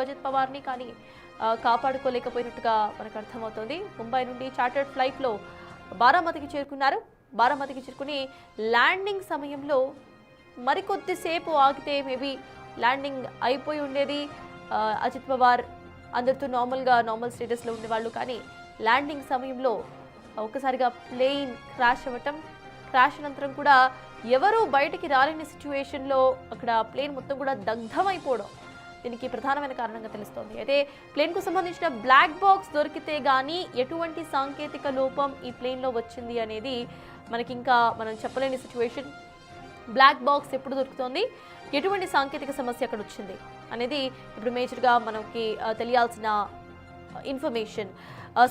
అజిత్ పవార్ని కానీ కాపాడుకోలేకపోయినట్టుగా మనకు అర్థమవుతోంది. ముంబై నుండి చార్టర్డ్ ఫ్లైట్లో బారామతికి చేరుకున్నారు. బారామతికి చేరుకుని ల్యాండింగ్ సమయంలో మరికొద్దిసేపు ఆగితే మేబీ ల్యాండింగ్ అయిపోయి ఉండేది. అజిత్ పవార్ అందరితో నార్మల్ స్టేటస్లో ఉండేవాళ్ళు. కానీ ల్యాండింగ్ సమయంలో ఒక్కసారిగా ప్లేన్ క్రాష్ అవ్వటం, క్రాష్ అనంతరం కూడా ఎవరూ బయటికి రాలేని సిచ్యువేషన్లో అక్కడ ప్లేన్ మొత్తం కూడా దగ్ధమైపోవడం దీనికి ప్రధానమైన కారణంగా తెలుస్తోంది. అయితే ప్లేన్కు సంబంధించిన బ్లాక్ బాక్స్ దొరికితే కానీ ఎటువంటి సాంకేతిక లోపం ఈ ప్లేన్లో వచ్చింది అనేది మనకి ఇంకా మనం చెప్పలేని సిచ్యువేషన్. బ్లాక్ బాక్స్ ఎప్పుడు దొరుకుతోంది, ఎటువంటి సాంకేతిక సమస్య అక్కడ వచ్చింది అనేది ఇప్పుడు మేజర్గా మనకి తెలియాల్సిన ఇన్ఫర్మేషన్.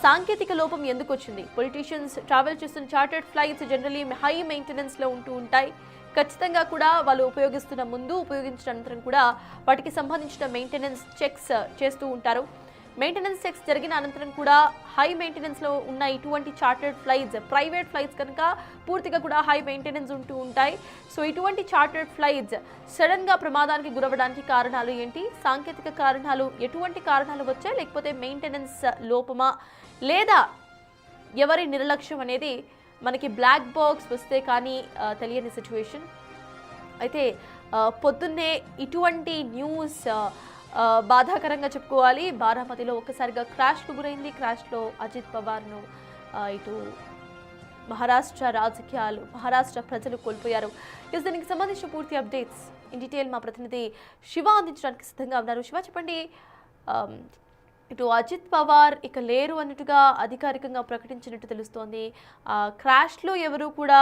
సాంకేతిక లోపం ఎందుకు వచ్చింది? పొలిటీషియన్స్ ట్రావెల్ చేస్తున్న చార్టర్డ్ ఫ్లైట్స్ జనరలీ హై మెయింటెనెన్స్లో ఉంటూ ఉంటాయి. ఖచ్చితంగా కూడా వాళ్ళు ఉపయోగిస్తున్న ముందు, ఉపయోగించిన అనంతరం కూడా వాటికి సంబంధించిన మెయింటెనెన్స్ చెక్స్ చేస్తూ ఉంటారు. మెయింటెనెన్స్ చెక్స్ జరిగిన అనంతరం కూడా హై మెయింటెనెన్స్లో ఉన్న ఇటువంటి చార్టర్డ్ ఫ్లైట్స్, ప్రైవేట్ ఫ్లైట్స్ కనుక పూర్తిగా కూడా హై మెయింటెనెన్స్ ఉంటూ ఉంటాయి. సో ఇటువంటి చార్టర్డ్ ఫ్లైట్స్ సడన్గా ప్రమాదానికి గురవడానికి కారణాలు ఏంటి? సాంకేతిక కారణాలు, ఎటువంటి కారణాలు వచ్చాయి? లేకపోతే మెయింటెనెన్స్ లోపమా, లేదా ఎవరి నిర్లక్ష్యం అనేది మనకి బ్లాక్ బాక్స్ వస్తే కానీ తెలియని సిచ్యువేషన్. అయితే పొద్దున్నే ఇటువంటి న్యూస్ బాధాకరంగా చెప్పుకోవాలి. బారామతిలో ఒక్కసారిగా క్రాష్కు గురైంది. క్రాష్లో అజిత్ పవార్ను ఇటు మహారాష్ట్ర రాజకీయాలు, మహారాష్ట్ర ప్రజలు కోల్పోయారు. దీనికి సంబంధించిన పూర్తి అప్డేట్స్ ఇన్ డీటెయిల్ మా ప్రతినిధి శివ అందించడానికి సిద్ధంగా ఉన్నారు. శివ, చెప్పండి. ఇటు అజిత్ పవార్ ఇక లేరు అన్నట్టుగా అధికారికంగా ప్రకటించినట్టు తెలుస్తోంది. క్రాష్లో ఎవరు కూడా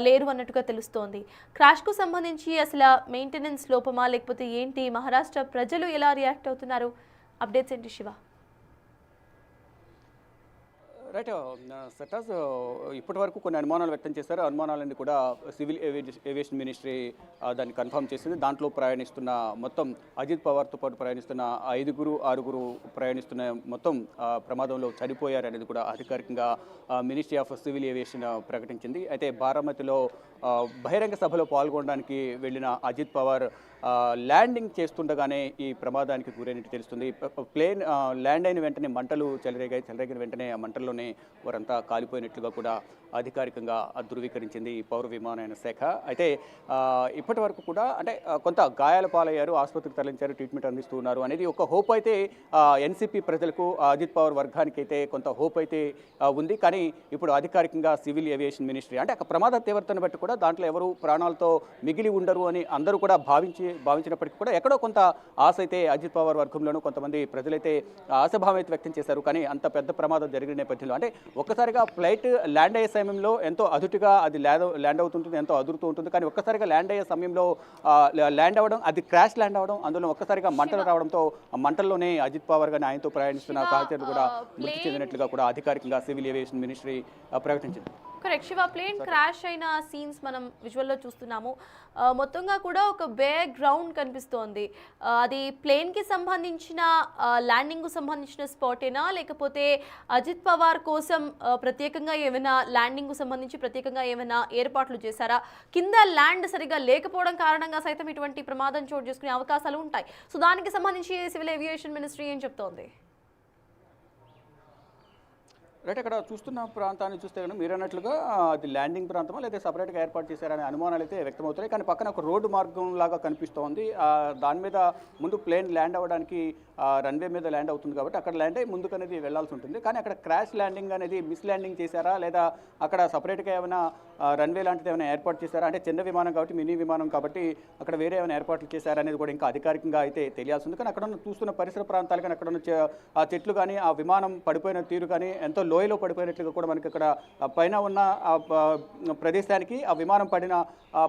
లేరు అన్నట్టుగా తెలుస్తోంది. క్రాష్కు సంబంధించి అసలు మెయింటెనెన్స్ లోపమా, లేకపోతే ఏంటి? మహారాష్ట్ర ప్రజలు ఎలా రియాక్ట్ అవుతున్నారు? అప్డేట్స్ ఏంటి శివ? రైట్ సటాజ్, ఇప్పటి వరకు కొన్ని అనుమానాలు వ్యక్తం చేశారు. అనుమానాలన్నీ కూడా సివిల్ ఏవియేషన్ మినిస్ట్రీ దాన్ని కన్ఫర్మ్ చేసింది. దాంట్లో ప్రయాణిస్తున్న మొత్తం అజిత్ పవార్తో పాటు ప్రయాణిస్తున్న 5-6 ప్రయాణిస్తున్న మొత్తం ప్రమాదంలో చనిపోయారు అనేది కూడా అధికారికంగా మినిస్ట్రీ ఆఫ్ సివిల్ ఏవియేషన్ ప్రకటించింది. అయితే బారామతిలో బహిరంగ సభలో పాల్గొనడానికి వెళ్ళిన అజిత్ పవార్ ల్యాండింగ్ చేస్తుండగానే ఈ ప్రమాదానికి గురైనట్టు తెలుస్తుంది. ప్లేన్ ల్యాండ్ అయిన వెంటనే మంటలు చెలరేగిన వెంటనే ఆ మంటల్లోనే వారంతా కాలిపోయినట్లుగా కూడా అధికారికంగా ధృవీకరించింది పౌర విమానయాన శాఖ. అయితే ఇప్పటి వరకు కూడా అంటే కొంత గాయాల పాలయ్యారు, ఆసుపత్రికి తరలించారు, ట్రీట్మెంట్ అందిస్తూ ఉన్నారు అనేది ఒక హోప్ అయితే ఎన్సీపీ ప్రజలకు, అజిత్ పవార్ వర్గానికి అయితే కొంత హోప్ అయితే ఉంది. కానీ ఇప్పుడు అధికారికంగా సివిల్ ఏవియేషన్ మినిస్ట్రీ అంటే ఆ ప్రమాద తీవ్రతను బట్టి కూడా దాంట్లో ఎవరు ప్రాణాలతో మిగిలి ఉండరు అని అందరూ కూడా భావించినప్పటికీ కూడా ఎక్కడో కొంత ఆశ అయితే అజిత్ పవార్ వర్గంలోనూ కొంతమంది ప్రజలైతే ఆశాభావం అయితే వ్యక్తం చేశారు. కానీ అంత పెద్ద ప్రమాదం జరిగిన నేపథ్యంలో అంటే ఒక్కసారిగా ఫ్లైట్ ల్యాండ్ అయ్యే సమయంలో ఎంతో అదుటుగా అది ల్యాండ్ అవుతుంటుంది, ఎంతో అదురుతూ ఉంటుంది. కానీ ఒక్కసారిగా ల్యాండ్ అయ్యే సమయంలో ల్యాండ్ అవ్వడం, అది క్రాష్ ల్యాండ్ అవ్వడం, అందులో ఒక్కసారిగా మంటలు రావడంతో ఆ మంటల్లోనే అజిత్ పవార్ గాని ఆయనతో ప్రయాణిస్తున్న సహచరులు కూడా మృతి చెందినట్లుగా కూడా అధికారికంగా సివిల్ ఏవియేషన్ మినిస్ట్రీ ప్రకటించింది. కరెక్ట్ శివ, ప్లేన్ క్రాష్ అయిన సీన్స్ మనం విజువల్లో చూస్తున్నాము. మొత్తంగా కూడా ఒక బేర్ గ్రౌండ్ కనిపిస్తోంది. అది ప్లేన్కి సంబంధించిన ల్యాండింగ్కు సంబంధించిన స్పాటేనా, లేకపోతే అజిత్ పవార్ కోసం ప్రత్యేకంగా ఏమైనా ల్యాండింగ్కు సంబంధించి ప్రత్యేకంగా ఏమైనా ఏర్పాట్లు చేశారా? కింద ల్యాండ్ సరిగా లేకపోవడం కారణంగా సైతం ఇటువంటి ప్రమాదం చోటు చేసుకునే అవకాశాలు ఉంటాయి. సో దానికి సంబంధించి సివిల్ ఏవియేషన్ మినిస్ట్రీ ఏం చెప్తోంది? రైట్, అక్కడ చూస్తున్న ప్రాంతాన్ని చూస్తే కనుక మీరు అన్నట్లుగా అది ల్యాండింగ్ ప్రాంతమా లేదా సపరేట్గా ఏర్పాటు చేశారనే అనుమానాలు అయితే వ్యక్తమవుతాయి. కానీ పక్కన ఒక రోడ్డు మార్గం లాగా కనిపిస్తోంది. దాని మీద ముందు ప్లేన్ ల్యాండ్ అవ్వడానికి రన్వే మీద ల్యాండ్ అవుతుంది కాబట్టి అక్కడ ల్యాండ్ అయ్యి ముందుకు అనేది వెళ్లాల్సి ఉంటుంది. కానీ అక్కడ క్రాష్ ల్యాండింగ్ అనేది మిస్ ల్యాండింగ్ చేశారా, లేదా అక్కడ సపరేట్గా ఏమైనా రన్వే లాంటిది ఏమైనా ఏర్పాటు చేశారా? అంటే చిన్న విమానం కాబట్టి, మినీ విమానం కాబట్టి అక్కడ వేరే ఏమైనా ఏర్పాట్లు చేశారా అనేది కూడా ఇంకా అధికారికంగా అయితే తెలియాల్సి ఉంది. కానీ అక్కడ ఉన్న చూస్తున్న పరిసర ప్రాంతాలు కానీ, అక్కడ ఉన్న ఆ చెట్లు కానీ, ఆ విమానం పడిపోయిన తీరు కానీ ఎంతో లోయలో పడిపోయినట్లుగా కూడా మనకి ఇక్కడ పైన ఉన్న ప్రదేశానికి ఆ విమానం పడిన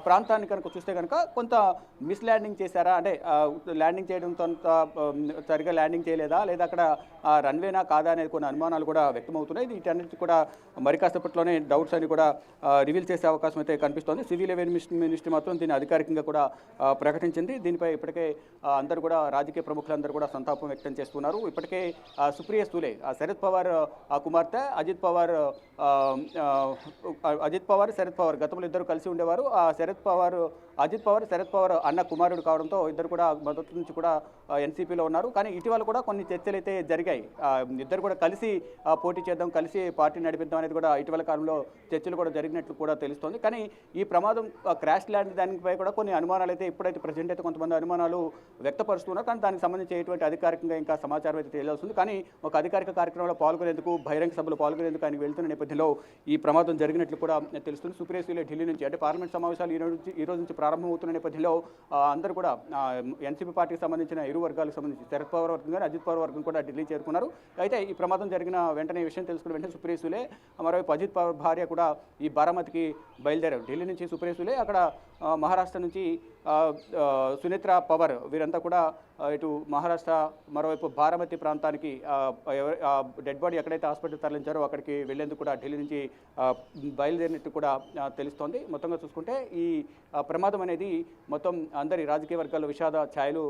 ప్రాంతాన్ని కనుక చూస్తే కనుక కొంత మిస్ ల్యాండింగ్ చేశారా, అంటే ల్యాండింగ్ చేయడంతో సరిగా ల్యాండింగ్ చేయలేదా, లేదా అక్కడ రన్వేనా కాదా అనేది కొన్ని అనుమానాలు కూడా వ్యక్తమవుతున్నాయి. వీటన్నిటి కూడా మరి కాసేపట్లోనే డౌట్స్ అని కూడా రివీల్ రివీల్ చేసే అవకాశం అయితే కనిపిస్తోంది. సివిల్ ఏవియేషన్ మినిస్ట్రీ మాత్రం దీన్ని అధికారికంగా కూడా ప్రకటించింది. దీనిపై ఇప్పటికే అందరూ కూడా రాజకీయ ప్రముఖులందరూ కూడా సంతాపం వ్యక్తం చేస్తున్నారు. ఇప్పటికే సుప్రియ సూలే, శరద్ పవార్ కుమార్తె అజిత్ పవార్, శరద్ పవార్ గతంలో ఇద్దరు కలిసి ఉండేవారు. అజిత్ పవార్ శరద్ పవార్ అన్న కుమారుడు కావడంతో ఇద్దరు కూడా మొదటి నుంచి కూడా ఎన్సీపీలో ఉన్నారు. కానీ ఇటీవల కూడా కొన్ని చర్చలు అయితే జరిగాయి. ఇద్దరు కూడా కలిసి పోటీ చేద్దాం, కలిసి పార్టీ నడిపిద్దాం అనేది కూడా ఇటీవల కాలంలో చర్చలు కూడా జరిగినట్లు కూడా తెలుస్తోంది. కానీ ఈ ప్రమాదం క్రాష్ ల్యాండ్ దానిపై కూడా కొన్ని అనుమానాలు అయితే ఇప్పుడైతే ప్రజెంట్ అయితే కొంతమంది అనుమానాలు వ్యక్తపరుస్తున్నారు. కానీ దానికి సంబంధించి ఎటువంటి అధికారికంగా ఇంకా సమాచారం అయితే తెలియాల్సింది. కానీ ఒక అధికారిక కార్యక్రమంలో పాల్గొనేందుకు, బహిరంగ సభలో పాల్గొనేందుకు ఆయన వెళ్తున్న నేపథ్యంలో ఈ ప్రమాదం జరిగినట్లు కూడా తెలుస్తుంది. సుప్రియ సూలే ఢిల్లీ నుంచి, అంటే పార్లమెంట్ సమావేశాలు ఈ రోజు నుంచి ప్రారంభమవుతున్న నేపథ్యంలో అందరూ కూడా ఎన్సీపీ పార్టీకి సంబంధించిన ఇరు వర్గాలకు సంబంధించి శరద్ పవార్ వర్గం కానీ అజిత్ పవార్ వర్గం కూడా ఢిల్లీ చేరుకున్నారు. అయితే ఈ ప్రమాదం జరిగిన వెంటనే ఈ విషయం తెలుసుకున్న వెంటనే సుప్రియ సూలే, మరోవైపు అజిత్ పవార్ భార్య కూడా ఈ బారామతికి బయలుదేరారు. ఢిల్లీ నుంచి సుప్రియ సూలే, అక్కడ మహారాష్ట్ర నుంచి సునేత్ర పవార్, వీరంతా కూడా ఇటు మహారాష్ట్ర, మరోవైపు బారామతి ప్రాంతానికి డెడ్ బాడీ ఎక్కడైతే హాస్పిటల్ తరలించారో అక్కడికి వెళ్లేందుకు కూడా ఢిల్లీ నుంచి బయలుదేరినట్టు కూడా తెలుస్తోంది. మొత్తంగా చూసుకుంటే ఈ ప్రమాదం అనేది మొత్తం అందరి రాజకీయ వర్గాల్లో విషాద ఛాయలు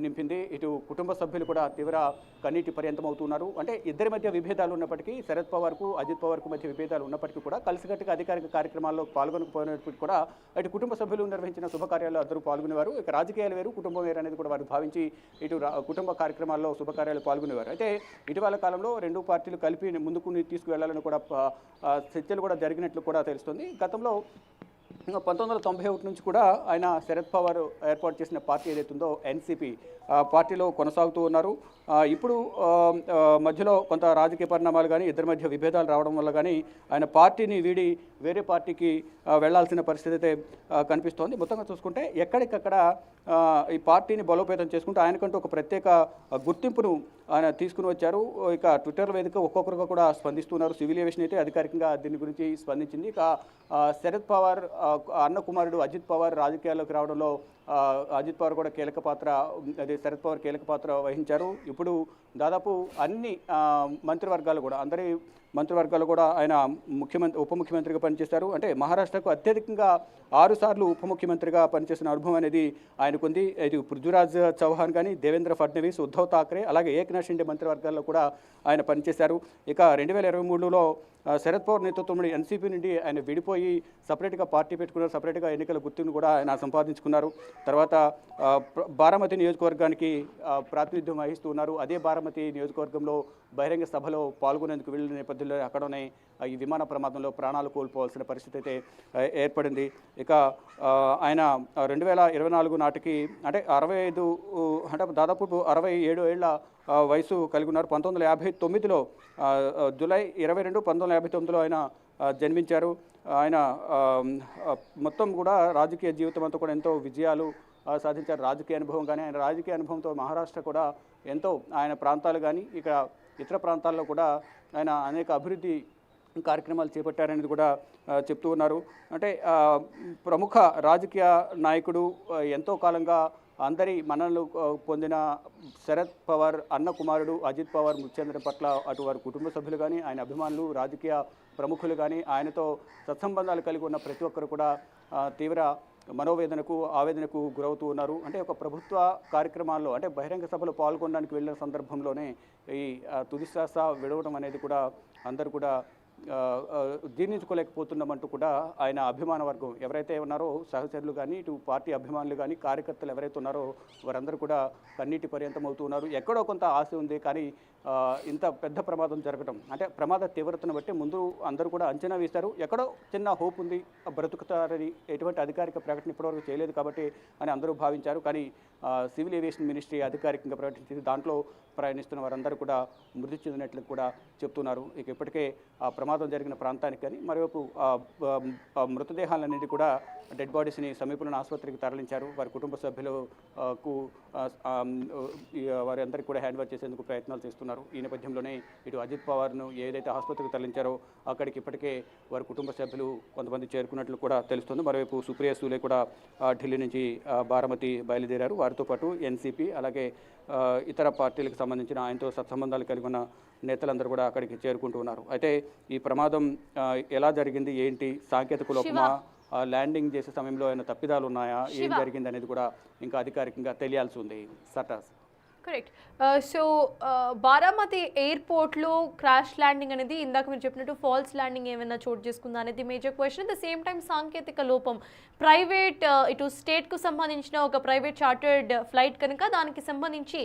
నింపింది. ఇటు కుటుంబ సభ్యులు కూడా తీవ్ర కన్నీటి పర్యంతం అవుతున్నారు. అంటే ఇద్దరి మధ్య విభేదాలు ఉన్నప్పటికీ, శరద్ పవార్కు అజిత్ పవార్కు మధ్య విభేదాలు ఉన్నప్పటికీ కూడా కలిసికట్టుగా అధికారిక కార్యక్రమాల్లో పాల్గొనకపోయినప్పటికీ కూడా ఇటు కుటుంబ సభ్యులు నిర్వహించిన శుభకార్యాల్లో అందరూ పాల్గొనేవారు. ఇక రాజకీయాలు వేరు, కుటుంబం వేరు అనేది కూడా వారు భావించి ఇటు కుటుంబ కార్యక్రమాల్లో శుభకార్యాలు పాల్గొనేవారు. అయితే ఇటీవల కాలంలో రెండు పార్టీలు కలిపి ముందుకు తీసుకువెళ్లాలని కూడా చర్చలు కూడా జరిగినట్లు కూడా తెలుస్తుంది. గతంలో 1991 నుంచి కూడా ఆయన శరద్ పవార్ ఏర్పాటు చేసిన పార్టీ ఏదైతే ఉందో ఎన్సీపీ పార్టీలో కొనసాగుతూ ఉన్నారు. ఇప్పుడు మధ్యలో కొంత రాజకీయ పరిణామాలు కానీ, ఇద్దరి మధ్య విభేదాలు రావడం వల్ల కానీ ఆయన పార్టీని వీడి వేరే పార్టీకి వెళ్లాల్సిన పరిస్థితి అయితే కనిపిస్తోంది. మొత్తంగా చూసుకుంటే ఎక్కడికక్కడ ఈ పార్టీని బలోపేతం చేసుకుంటూ ఆయనకంటూ ఒక ప్రత్యేక గుర్తింపును ఆయన తీసుకుని వచ్చారు. ఇక ట్విట్టర్ వేదిక ఒక్కొక్కరుగా కూడా స్పందిస్తున్నారు. సివిల్ ఏవియేషన్ అయితే అధికారికంగా దీని గురించి స్పందించింది. ఇక శరద్ పవార్ అన్న కుమారుడు అజిత్ పవార్ రాజకీయాల్లోకి రావడంలో అజిత్ పవార్ కూడా కీలక పాత్ర, అదే శరద్ పవార్ కీలక పాత్ర వహించారు. ఇప్పుడు దాదాపు అన్ని మంత్రివర్గాలు కూడా, అందరి మంత్రివర్గాలు కూడా ఆయన ఉప ముఖ్యమంత్రిగా పనిచేశారు. అంటే మహారాష్ట్రకు అత్యధికంగా 6 సార్లు ఉప ముఖ్యమంత్రిగా పనిచేసిన అనుభవం అనేది ఆయనకుంది. ఇది పృథ్వీరాజ్ చౌహాన్ కానీ, దేవేంద్ర ఫడ్నవీస్, ఉద్ధవ్ ఠాక్రే, అలాగే ఏక్నాథ్ షిండే మంత్రివర్గాల్లో కూడా ఆయన పనిచేశారు. ఇక 2023లో శరద్ పవార్ నేతృత్వంలో ఎన్సీపీ నుండి ఆయన విడిపోయి సపరేట్గా పార్టీ పెట్టుకున్నారు. సపరేట్గా ఎన్నికల గుర్తును కూడా ఆయన సంపాదించుకున్నారు. తర్వాత బారామతి నియోజకవర్గానికి ప్రాతినిధ్యం వహిస్తూ ఉన్నారు. అదే బారామతి నియోజకవర్గంలో బహిరంగ సభలో పాల్గొనేందుకు వెళ్ళిన నేపథ్యంలో అక్కడనే ఈ విమాన ప్రమాదంలో ప్రాణాలు కోల్పోవాల్సిన పరిస్థితి అయితే ఏర్పడింది. ఇక ఆయన 2024 నాటికి, అంటే 65, అంటే దాదాపు 67 ఏళ్ల వయసు కలిగి ఉన్నారు. 1959లో జూలై 22, 1959లో ఆయన జన్మించారు. ఆయన మొత్తం కూడా రాజకీయ జీవితం అంతా కూడా ఎంతో విజయాలు సాధించారు. రాజకీయ అనుభవం కానీ, ఆయన రాజకీయ అనుభవంతో మహారాష్ట్ర కూడా ఎంతో, ఆయన ప్రాంతాలు కానీ ఇక ఇతర ప్రాంతాల్లో కూడా ఆయన అనేక అభివృద్ధి కార్యక్రమాలు చేపట్టారనేది కూడా చెప్తూ ఉన్నారు. అంటే ప్రముఖ రాజకీయ నాయకుడు, ఎంతో కాలంగా అందరి మన్ననలు పొందిన శరద్ పవార్ అన్న కుమారుడు అజిత్ పవార్ మృతి చెందడం పట్ల అటు వారి కుటుంబ సభ్యులు కానీ, ఆయన అభిమానులు, రాజకీయ ప్రముఖులు కానీ, ఆయనతో సత్సంబంధాలు కలిగి ఉన్న ప్రతి ఒక్కరు కూడా తీవ్ర మనోవేదనకు, ఆవేదనకు గురవుతూ ఉన్నారు. అంటే ఒక ప్రభుత్వ కార్యక్రమాల్లో, అంటే బహిరంగ సభలో పాల్గొనడానికి వెళ్ళిన సందర్భంలోనే ఈ తుది శ్వాస విడవడం అనేది కూడా అందరూ కూడా జీర్ణించుకోలేకపోతున్నామంటూ కూడా ఆయన అభిమాన వర్గం ఎవరైతే ఉన్నారో, సహచరులు కానీ, ఇటు పార్టీ అభిమానులు కానీ, కార్యకర్తలు ఎవరైతే ఉన్నారో వారందరూ కూడా కన్నీటి పర్యంతం అవుతూ ఉన్నారు. ఎక్కడో కొంత ఆశ ఉంది, కానీ ఇంత పెద్ద ప్రమాదం జరగడం, అంటే ప్రమాద తీవ్రతను బట్టి ముందు అందరూ కూడా అంచనా వేశారు. ఎక్కడో చిన్న హోప్ ఉంది, బ్రతుకుతారని ఎటువంటి అధికారిక ప్రకటన ఇప్పటివరకు చేయలేదు కాబట్టి అని అందరూ భావించారు. కానీ సివిల్ ఏవియేషన్ మినిస్ట్రీ అధికారికంగా ప్రకటించింది. దాంట్లో ప్రయాణిస్తున్న వారందరూ కూడా మృతి చెందినట్లు కూడా చెప్తున్నారు. ఇక ఇప్పటికే ఆ ప్రమాదం జరిగిన ప్రాంతానికి కానీ, మరోవైపు మృతదేహాలన్నింటి కూడా, డెడ్ బాడీస్ని సమీపంలోని ఆసుపత్రికి తరలించారు. వారి కుటుంబ సభ్యులకు వారి అందరికీ కూడా హ్యాండ్ ఓవర్ చేసేందుకు ప్రయత్నాలు చేస్తున్నారు. ఈ నేపథ్యంలోనే ఇటు అజిత్ పవార్ను ఏదైతే ఆసుపత్రికి తరలించారో అక్కడికి ఇప్పటికే వారి కుటుంబ సభ్యులు కొంతమంది చేరుకున్నట్లు కూడా తెలుస్తుంది. మరోవైపు సుప్రియ సూలే కూడా ఢిల్లీ నుంచి బారామతి బయలుదేరారు. వారితో పాటు ఎన్సీపీ అలాగే ఇతర పార్టీలకు సంబంధించిన ఆయనతో సత్సంబంధాలు కలిగి ఉన్న నేతలందరూ కూడా అక్కడికి చేరుకుంటూ ఉన్నారు. అయితే ఈ ప్రమాదం ఎలా జరిగింది, ఏంటి, సాంకేతిక లోపమా, ల్యాండింగ్ చేసే సమయంలో ఏమైనా తప్పిదాలు ఉన్నాయా, ఏం జరిగింది అనేది కూడా ఇంకా అధికారికంగా తెలియాల్సి ఉంది. సటాస్ కరెక్ట్. సో బారామతి ఎయిర్పోర్ట్లో క్రాష్ ల్యాండింగ్ అనేది ఇందాక మీరు చెప్పినట్టు ఫాల్స్ ల్యాండింగ్ ఏమైనా చోటు చేసుకుందా అనేది major question. At the same time సాంకేతిక లోపం, ప్రైవేట్ ఇటు స్టేట్కు సంబంధించిన ఒక ప్రైవేట్ చార్టర్డ్ ఫ్లైట్ కనుక దానికి సంబంధించి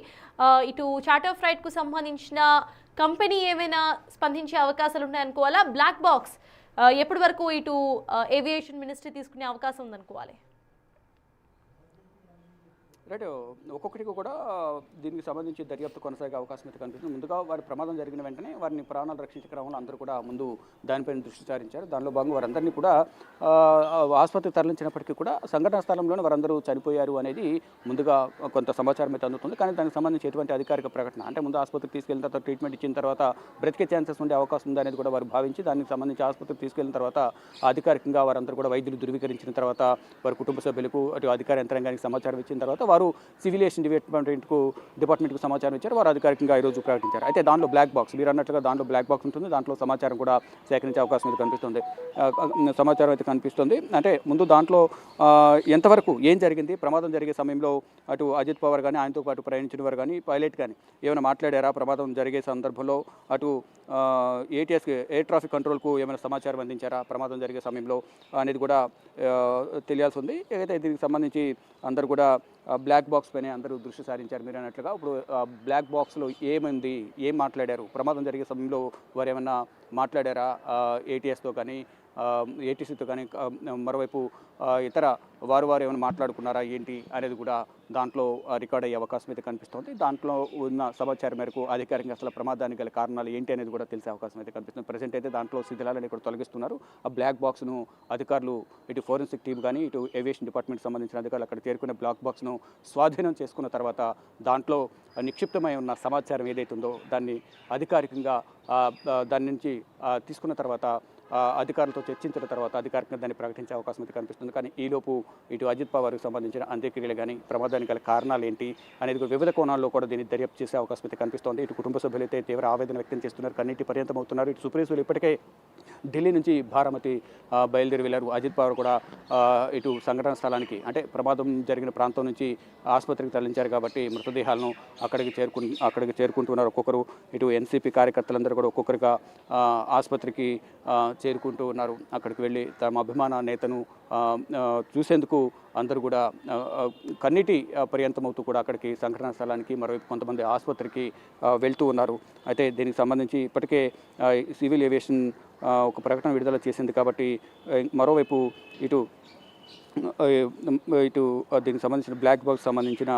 ఇటు చార్టర్ ఫ్లైట్కు సంబంధించిన కంపెనీ ఏమైనా స్పందించే అవకాశాలు ఉన్నాయనుకోవాలా? బ్లాక్ బాక్స్ ఎప్పటి వరకు ఇటు ఏవియేషన్ మినిస్ట్రీ తీసుకునే అవకాశం ఉందనుకోవాలి? రైట్, ఒక్కొక్కటికి కూడా దీనికి సంబంధించి దర్యాప్తు కొనసాగే అవకాశం అయితే కనిపిస్తుంది. ముందుగా వారి ప్రమాదం జరిగిన వెంటనే వారిని ప్రాణాలు రక్షించే క్రమంలో అందరూ కూడా ముందు దానిపైన దృష్టి సారించారు. దానిలో భాగంగా వారందరినీ కూడా ఆసుపత్రికి తరలించినప్పటికీ కూడా సంఘటనా స్థలంలోనే వారందరూ చనిపోయారు అనేది ముందుగా కొంత సమాచారం అయితే అందుతుంది. కానీ దానికి సంబంధించి ఎటువంటి అధికారిక ప్రకటన, అంటే ముందు ఆసుపత్రికి తీసుకెళ్ళిన తర్వాత ట్రీట్మెంట్ ఇచ్చిన తర్వాత బ్రతికే ఛాన్సెస్ ఉండే అవకాశం ఉంది అనేది కూడా వారు భావించి దానికి సంబంధించి ఆసుపత్రికి తీసుకెళ్ళిన తర్వాత అధికారికంగా వారందరూ కూడా వైద్యులు ధృవీకరించిన తర్వాత వారి కుటుంబ సభ్యులకు అటు అధికార యంత్రాంగానికి సమాచారం ఇచ్చిన తర్వాత వారు సివిలియేషన్ డిపార్ట్మెంట్కు సమాచారం ఇచ్చారు. వారు అధికారికంగా ఈరోజు ప్రకటించారు. అయితే దాంట్లో బ్లాక్ బాక్స్, మీరు అన్నట్లుగా దాంట్లో బ్లాక్ బాక్స్ ఉంటుంది. దాంట్లో సమాచారం కూడా సేకరించే అవకాశం అయితే కనిపిస్తుంది. సమాచారం అయితే కనిపిస్తుంది. అంటే ముందు దాంట్లో ఎంతవరకు ఏం జరిగింది, ప్రమాదం జరిగే సమయంలో అటు అజిత్ పవార్ కానీ ఆయనతో పాటు ప్రయాణించిన వారు కానీ పైలట్ కానీ ఏమైనా మాట్లాడారా, ప్రమాదం జరిగే సందర్భంలో అటు ఏటీఎస్ ఎయిర్ ట్రాఫిక్ కంట్రోల్కు ఏమైనా సమాచారం అందించారా ప్రమాదం జరిగే సమయంలో అనేది కూడా తెలియాల్సి ఉంది. అయితే దీనికి సంబంధించి అందరూ కూడా బ్లాక్ బాక్స్ పైన అందరూ దృష్టి సారించారు. మీరు అన్నట్లుగా ఇప్పుడు బ్లాక్ బాక్స్లో ఏమైంది, ఏం మాట్లాడారు, ప్రమాదం జరిగే సమయంలో వారు ఏమన్నా మాట్లాడారా ఏటీఎస్తో కానీ ఏటీసీతో కానీ, మరోవైపు ఇతర వారు ఏమైనా మాట్లాడుకున్నారా ఏంటి అనేది కూడా దాంట్లో రికార్డ్ అయ్యే అవకాశం అయితే కనిపిస్తుంది. దాంట్లో ఉన్న సమాచారం మేరకు అధికారికంగా అసలు ప్రమాదానికి గల కారణాలు ఏంటి అనేది కూడా తెలిసే అవకాశం అయితే కనిపిస్తుంది. ప్రజెంట్ అయితే దాంట్లో శిథిలాలను ఇక్కడ తొలగిస్తున్నారు. ఆ బ్లాక్ బాక్స్ను అధికారులు ఇటు ఫోరెన్సిక్ టీం కానీ ఇటు ఏవియేషన్ డిపార్ట్మెంట్ సంబంధించిన అధికారులు అక్కడ చేరుకునే బ్లాక్ బాక్స్ను స్వాధీనం చేసుకున్న తర్వాత దాంట్లో నిక్షిప్తమై ఉన్న సమాచారం ఏదైతే ఉందో దాన్ని అధికారికంగా దాని నుంచి తీసుకున్న తర్వాత అధికారులతో చర్చించిన తర్వాత అధికారికంగా దాన్ని ప్రకటించే అవకాశం అయితే కనిపిస్తుంది. కానీ ఈలోపు ఇటు అజిత్ పవార్కి సంబంధించిన అంత్యక్రియలు కానీ ప్రమాదానికి గల కారణాలు ఏంటి అనేది వివిధ కోణాల్లో కూడా దీన్ని దర్యాప్తు చేసే అవకాశం అయితే కనిపిస్తోంది. ఇటు కుటుంబ సభ్యులు అయితే తీవ్ర ఆవేదన వ్యక్తం చేస్తున్నారు, కన్నీటి పర్యంతం అవుతున్నారు. ఇటు సుప్రీంలు ఇప్పటికే ఢిల్లీ నుంచి బారామతి బయలుదేరి వెళ్ళారు. అజిత్ పవార్ కూడా ఇటు సంఘటన స్థలానికి, అంటే ప్రమాదం జరిగిన ప్రాంతం నుంచి ఆసుపత్రికి తరలించారు కాబట్టి మృతదేహాలను అక్కడికి చేరుకుంటున్నారు. ఒక్కొక్కరు ఇటు ఎన్సీపీ కార్యకర్తలందరూ కూడా ఒక్కొక్కరిగా ఆసుపత్రికి చేరుకుంటూ ఉన్నారు. అక్కడికి వెళ్ళి తమ అభిమాన నేతను చూసేందుకు అందరూ కూడా కన్నీటి పర్యంతమవుతూ కూడా అక్కడికి సంఘటనా స్థలానికి, మరోవైపు కొంతమంది ఆసుపత్రికి వెళ్తూ ఉన్నారు. అయితే దీనికి సంబంధించి ఇప్పటికే సివిల్ ఏవియేషన్ ఒక ప్రకటన విడుదల చేసింది కాబట్టి మరోవైపు ఇటు దీనికి సంబంధించిన బ్లాక్ బాక్స్ సంబంధించిన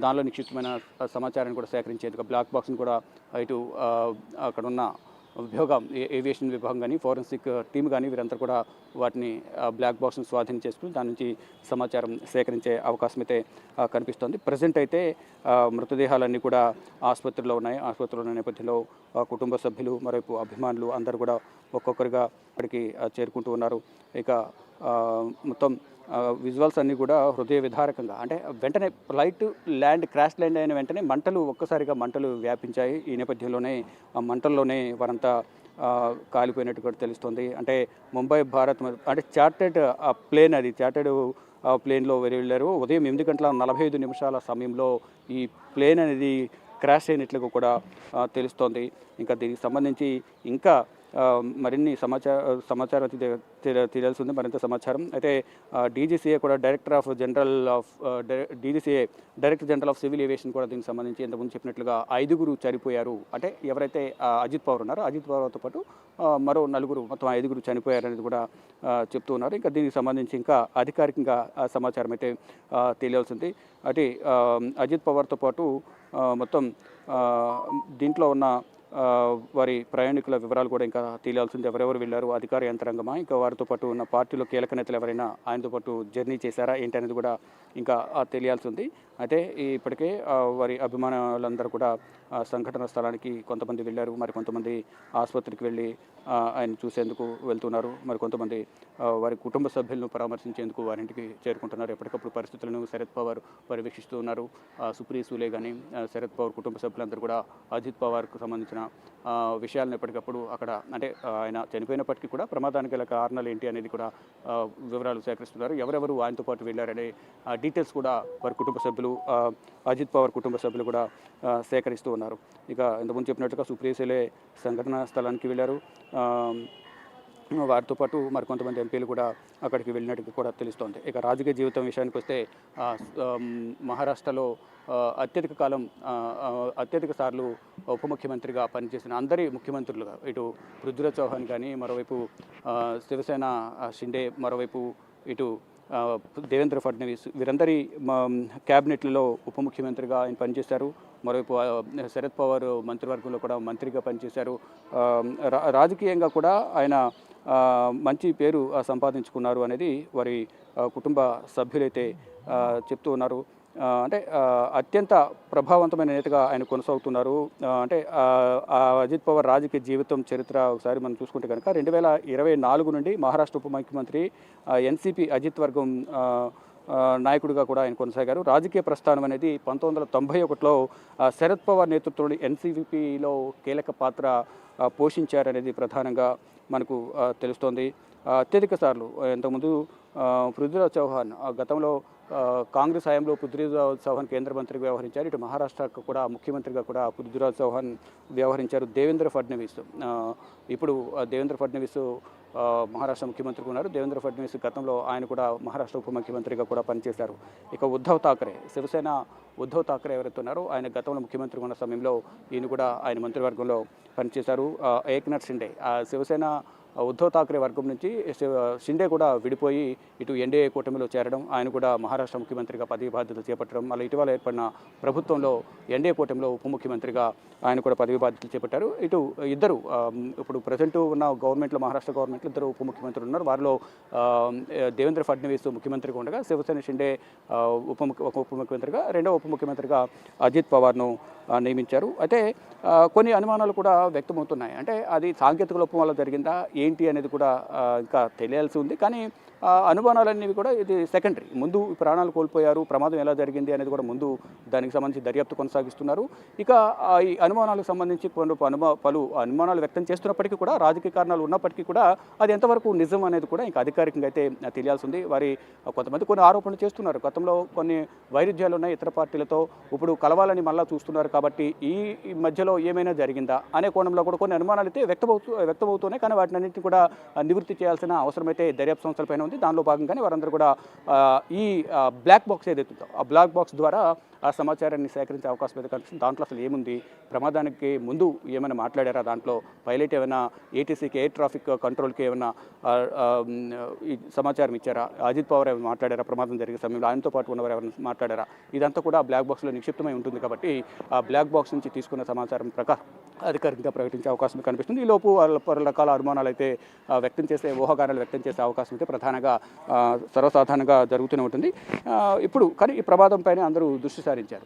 దానిలో నిక్షిప్తమైన సమాచారాన్ని కూడా సేకరించేందుకు బ్లాక్ బాక్స్ని కూడా ఇటు అక్కడ ఉన్న విభాగం, ఏవియేషన్ విభాగం కానీ ఫోరెన్సిక్ టీమ్ కానీ వీరంతా కూడా వాటిని బ్లాక్ బాక్స్ను స్వాధీనం చేసుకుని దాని నుంచి సమాచారం సేకరించే అవకాశం అయితే కనిపిస్తోంది. ప్రజెంట్ అయితే మృతదేహాలన్నీ కూడా ఆసుపత్రిలో ఉన్నాయి. ఆసుపత్రిలో ఉన్న నేపథ్యంలో కుటుంబ సభ్యులు, మరోవైపు అభిమానులు అందరూ కూడా ఒక్కొక్కరిగా అక్కడికి చేరుకుంటూ ఉన్నారు. ఇక మొత్తం విజువల్స్ అన్నీ కూడా హృదయ విదారకంగా, అంటే వెంటనే ఫ్లైట్ క్రాష్ ల్యాండ్ అయిన వెంటనే ఒక్కసారిగా మంటలు వ్యాపించాయి. ఈ నేపథ్యంలోనే ఆ మంటల్లోనే వారంతా కాలిపోయినట్టు కూడా తెలుస్తుంది. అంటే ముంబై భారత్, అంటే చార్టెడ్ ప్లేన్, అది చార్టెడ్ ప్లేన్లో వెళ్ళారు. ఉదయం 8:45 సమయంలో ఈ ప్లేన్ అనేది క్రాష్ అయినట్లుగా కూడా తెలుస్తోంది. ఇంకా దీనికి సంబంధించి ఇంకా మరిన్ని సమాచారం తెలియాల్సి ఉంది, మరింత సమాచారం. అయితే డీజీసీఏ కూడా director general of civil aviation కూడా దీనికి సంబంధించి ఇంతకుముందు చెప్పినట్లుగా 5 చనిపోయారు. అంటే ఎవరైతే అజిత్ పవార్ ఉన్నారో అజిత్ పవార్తో పాటు మరో 4, మొత్తం 5 చనిపోయారనేది కూడా చెప్తూ ఉన్నారు. ఇంకా దీనికి సంబంధించి ఇంకా అధికారికంగా సమాచారం అయితే తెలియాల్సింది. అంటే అజిత్ పవార్తో పాటు మొత్తం దీంట్లో ఉన్న వారి ప్రయాణికుల వివరాలు కూడా ఇంకా తెలియాల్సింది. ఎవరెవరు వెళ్ళారు, అధికార యంత్రాంగమా, ఇంకా వారితో పాటు ఉన్న పార్టీలో కీలక నేతలు ఎవరైనా ఆయనతో పాటు జర్నీ చేశారా ఏంటి అనేది కూడా ఇంకా తెలియాల్సి ఉంది. అయితే ఇప్పటికే వారి అభిమానులందరూ కూడా సంఘటన స్థలానికి కొంతమంది వెళ్ళారు, మరి కొంతమంది ఆసుపత్రికి వెళ్ళి ఆయన చూసేందుకు వెళ్తున్నారు, మరి కొంతమంది వారి కుటుంబ సభ్యులను పరామర్శించేందుకు వారింటికి చేరుకుంటున్నారు. ఎప్పటికప్పుడు పరిస్థితులను శరద్ పవార్ పర్యవేక్షిస్తూ ఉన్నారు. సుప్రియ సూలే కానీ శరద్ పవార్ కుటుంబ సభ్యులందరూ కూడా అజిత్ పవార్కు సంబంధించిన విషయాలను ఎప్పటికప్పుడు అక్కడ అంటే ఆయన చనిపోయినప్పటికీ కూడా ప్రమాదానికి గల కారణాలు ఏంటి అనేది కూడా వివరాలు సేకరిస్తున్నారు. ఎవరెవరు ఆయనతో పాటు వెళ్ళారనే డీటెయిల్స్ కూడా వారి కుటుంబ సభ్యులు అజిత్ పవార్ కుటుంబ సభ్యులు కూడా సేకరిస్తూ ఉన్నారు. ఇక ఇంతకుముందు చెప్పినట్టుగా సుప్రియ సూలే సంఘటనా స్థలానికి వెళ్ళారు. వారితో పాటు మరి కొంతమంది ఎంపీలు కూడా అక్కడికి వెళ్ళినట్టు కూడా తెలుస్తోంది. ఇక రాజకీయ జీవితం విషయానికి వస్తే మహారాష్ట్రలో అత్యధిక సార్లు ఉప ముఖ్యమంత్రిగా పనిచేసిన అందరి ముఖ్యమంత్రులుగా ఇటు పృథ్వీరాజ్ చౌహాన్ కానీ, మరోవైపు శివసేన షిండే, మరోవైపు ఇటు దేవేంద్ర ఫడ్నవీస్, వీరందరి క్యాబినెట్లలో ఉప ముఖ్యమంత్రిగా ఆయన పనిచేశారు. మరోవైపు శరద్ పవార్ మంత్రివర్గంలో కూడా మంత్రిగా పనిచేశారు. రాజకీయంగా కూడా ఆయన మంచి పేరు సంపాదించుకున్నారు అనేది వారి కుటుంబ సభ్యులైతే చెప్తూ ఉన్నారు. అంటే అత్యంత ప్రభావవంతమైన నేతగా ఆయన కొనసాగుతున్నారు. అంటే అజిత్ పవార్ రాజకీయ జీవితం చరిత్ర ఒకసారి మనం చూసుకుంటే కనుక 2024 నుండి మహారాష్ట్ర ఉప ముఖ్యమంత్రి, ఎన్సీపీ అజిత్ వర్గం నాయకుడిగా కూడా ఆయన కొనసాగారు. రాజకీయ ప్రస్థానం అనేది 1991లో శరద్ పవార్ నేతృత్వంలోని ఎన్సీపీలో కీలక పాత్ర పోషించారనేది ప్రధానంగా మనకు తెలుస్తోంది. అత్యధిక సార్లు ఇంతకుముందు పృథ్వీరాజ్ చౌహాన్ గతంలో కాంగ్రెస్ హయాంలో పృథ్వీరాజ్ చౌహాన్ కేంద్ర మంత్రిగా వ్యవహరించారు. ఇటు మహారాష్ట్రకు కూడా ముఖ్యమంత్రిగా కూడా పృథ్వీరాజ్ చౌహాన్ వ్యవహరించారు. దేవేంద్ర ఫడ్నవీస్ ఇప్పుడు దేవేంద్ర ఫడ్నవీస్ మహారాష్ట్ర ముఖ్యమంత్రిగా ఉన్నారు. దేవేంద్ర ఫడ్నవీస్ గతంలో ఆయన కూడా మహారాష్ట్ర ఉప ముఖ్యమంత్రిగా కూడా పనిచేశారు. ఇక ఉద్ధవ్ ఠాక్రే, శివసేన ఉద్ధవ్ ఠాక్రే ఎవరైతే ఉన్నారో ఆయన గతంలో ముఖ్యమంత్రిగా ఉన్న సమయంలో ఈయన కూడా ఆయన మంత్రివర్గంలో పనిచేశారు. ఏక్నాథ్ షిండే శివసేన ఉద్ధవ్ ఠాక్రే వర్గం నుంచి షిండే కూడా విడిపోయి ఇటు ఎన్డీఏ కూటమిలో చేరడం, ఆయన కూడా మహారాష్ట్ర ముఖ్యమంత్రిగా పదవి బాధ్యతలు చేపట్టడం, మళ్ళీ ఇటీవల ఏర్పడిన ప్రభుత్వంలో ఎన్డీఏ కూటమిలో ఉప ముఖ్యమంత్రిగా ఆయన కూడా పదవి బాధ్యతలు చేపట్టారు. ఇటు ఇద్దరు ఇప్పుడు ప్రజెంట్ ఉన్న గవర్నమెంట్లో మహారాష్ట్ర గవర్నమెంట్లో ఇద్దరు ఉప ముఖ్యమంత్రులు ఉన్నారు. వారిలో దేవేంద్ర ఫడ్నవీస్ ముఖ్యమంత్రిగా ఉండగా శివసేన షిండే ఉప ముఖ్యమంత్రిగా, రెండవ ఉప ముఖ్యమంత్రిగా అజిత్ పవార్ను నియమించారు. అయితే కొన్ని అనుమానాలు కూడా వ్యక్తమవుతున్నాయి. అంటే అది సాంకేతిక లోపం వల్ల జరిగిందా ఏంటి అనేది కూడా ఇంకా తెలియాల్సి ఉంది. కానీ అనుమానాలన్నీ కూడా ఇది సెకండరీ. ముందు ప్రాణాలు కోల్పోయారు, ప్రమాదం ఎలా జరిగింది అనేది కూడా ముందు దానికి సంబంధించి దర్యాప్తు కొనసాగిస్తున్నారు. ఇక ఈ అనుమానాలకు సంబంధించి పలు అనుమానాలు వ్యక్తం చేస్తున్నప్పటికీ కూడా, రాజకీయ కారణాలు ఉన్నప్పటికీ కూడా అది ఎంతవరకు నిజం అనేది కూడా ఇంకా అధికారికంగా అయితే తెలియాల్సి ఉంది. కొంతమంది కొన్ని ఆరోపణలు చేస్తున్నారు. గతంలో కొన్ని వైరుధ్యాలు ఉన్నాయి ఇతర పార్టీలతో, ఇప్పుడు కలవాలని మళ్ళా చూస్తున్నారు. కాబట్టి ఈ మధ్యలో ఏమైనా జరిగిందా అనే కోణంలో కూడా కొన్ని అనుమానాలు అయితే వ్యక్తమవుతున్నాయి. కానీ వాటిని అన్నింటినీ కూడా నివృత్తి చేయాల్సిన అవసరం అయితే దర్యాప్తు సంస్థలపైన ఉంది. దానిలో భాగంగానే వారందరూ కూడా ఈ బ్లాక్ బాక్స్ ఏదైతే ఉందో ఆ బ్లాక్ బాక్స్ ద్వారా ఆ సమాచారాన్ని సేకరించే అవకాశం అయితే కనిపిస్తుంది. దాంట్లో అసలు ఏముంది, ప్రమాదానికి ముందు ఏమైనా మాట్లాడారా, దాంట్లో పైలట్ ఏమైనా ఏటీసీకి ఎయిర్ ట్రాఫిక్ కంట్రోల్కి ఏమైనా ఈ సమాచారం ఇచ్చారా, అజిత్ పవార్ ఏమైనా మాట్లాడారా, ప్రమాదం జరిగే సమయంలో ఆయనతో పాటు ఉన్నవారు ఎవరైనా మాట్లాడారా, ఇదంతా కూడా బ్లాక్ బాక్స్లో నిక్షిప్తమై ఉంటుంది. కాబట్టి ఆ బ్లాక్ బాక్స్ నుంచి తీసుకున్న సమాచారం ప్రకారం అధికారికంగా ప్రకటించే అవకాశం కనిపిస్తుంది. ఈ లోపు పలు రకాల అనుమానాలు అయితే ఊహాగానాలు వ్యక్తం చేసే అవకాశం అయితే ప్రధానంగా సర్వసాధారణంగా జరుగుతూనే ఉంటుంది. ఇప్పుడు కానీ ఈ ప్రమాదం పైన అందరూ దృష్టి సారించారు.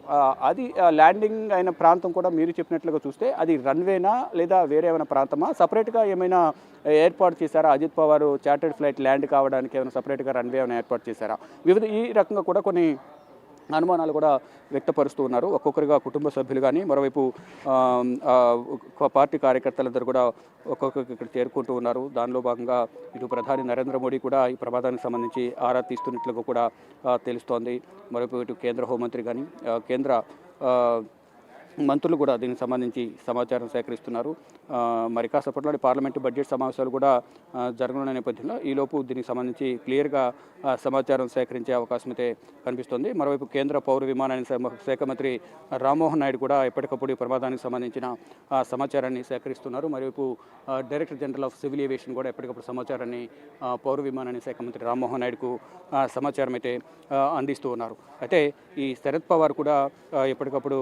అది ల్యాండింగ్ అయిన ప్రాంతం కూడా మీరు చెప్పినట్లుగా చూస్తే అది రన్వేనా లేదా వేరే ఏమైనా ప్రాంతమా, సపరేట్గా ఏమైనా ఏర్పాటు చేశారా, Ajit Pawar chartered flight land కావడానికి ఏమైనా సపరేట్గా రన్వే ఏమైనా ఏర్పాటు చేశారా, ఈ రకంగా కూడా కొన్ని అనుమానాలు కూడా వ్యక్తపరుస్తూ ఉన్నారు. ఒక్కొక్కరిగా కుటుంబ సభ్యులు కానీ, మరోవైపు పార్టీ కార్యకర్తలందరూ కూడా ఒక్కొక్కరికి ఇక్కడ చేరుకుంటూ ఉన్నారు. దానిలో భాగంగా ఇటు ప్రధాని నరేంద్ర మోడీ కూడా ఈ ప్రమాదానికి సంబంధించి ఆరా తీస్తున్నట్లుగా కూడా తెలుస్తోంది. మరోవైపు ఇటు కేంద్ర హోంమంత్రి కానీ, కేంద్ర మంత్రులు కూడా దీనికి సంబంధించి సమాచారం సేకరిస్తున్నారు. మరి కాసేపట్లో పార్లమెంటు బడ్జెట్ సమావేశాలు కూడా జరగనున్న నేపథ్యంలో ఈలోపు దీనికి సంబంధించి క్లియర్గా సమాచారం సేకరించే అవకాశం అయితే కనిపిస్తుంది. మరోవైపు కేంద్ర పౌర విమానయాన శాఖ మంత్రి రామ్మోహన్ నాయుడు కూడా ఎప్పటికప్పుడు ఈ ప్రమాదానికి సంబంధించిన సమాచారాన్ని సేకరిస్తున్నారు. మరోవైపు director general of civil aviation కూడా ఎప్పటికప్పుడు సమాచారాన్ని పౌర విమానయాన శాఖ మంత్రి రామ్మోహన్ నాయుడుకు సమాచారం అయితే అందిస్తూ ఉన్నారు. అయితే ఈ శరద్ పవార్ కూడా ఎప్పటికప్పుడు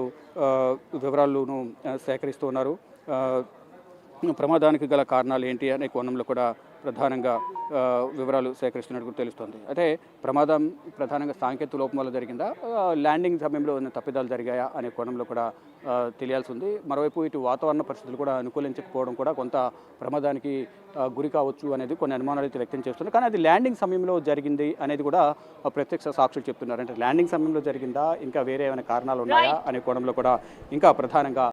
వివరాలను సేకరిస్తూ ఉన్నారు. ప్రమాదానికి గల కారణాలు ఏంటి అనే కోణంలో కూడా ప్రధానంగా వివరాలు సేకరిస్తున్నట్టు కూడా తెలుస్తోంది. అయితే ప్రమాదం ప్రధానంగా సాంకేతిక లోపం వల్ల జరిగిందా, ల్యాండింగ్ సమయంలో ఉన్న తప్పిదాలు జరిగాయా అనే కోణంలో కూడా తెలియాల్సి ఉంది. మరోవైపు ఇటు వాతావరణ పరిస్థితులు కూడా అనుకూలించకపోవడం కూడా కొంత ప్రమాదానికి గురి కావచ్చు అనేది కొన్ని అనుమానాలు అయితే వ్యక్తం చేస్తుంది. కానీ అది ల్యాండింగ్ సమయంలో జరిగింది అనేది కూడా ప్రత్యక్ష సాక్షులు చెప్తున్నారు. అంటే ల్యాండింగ్ సమయంలో జరిగిందా, ఇంకా వేరే ఏమైనా కారణాలు ఉన్నాయా అనే కోణంలో కూడా ఇంకా ప్రధానంగా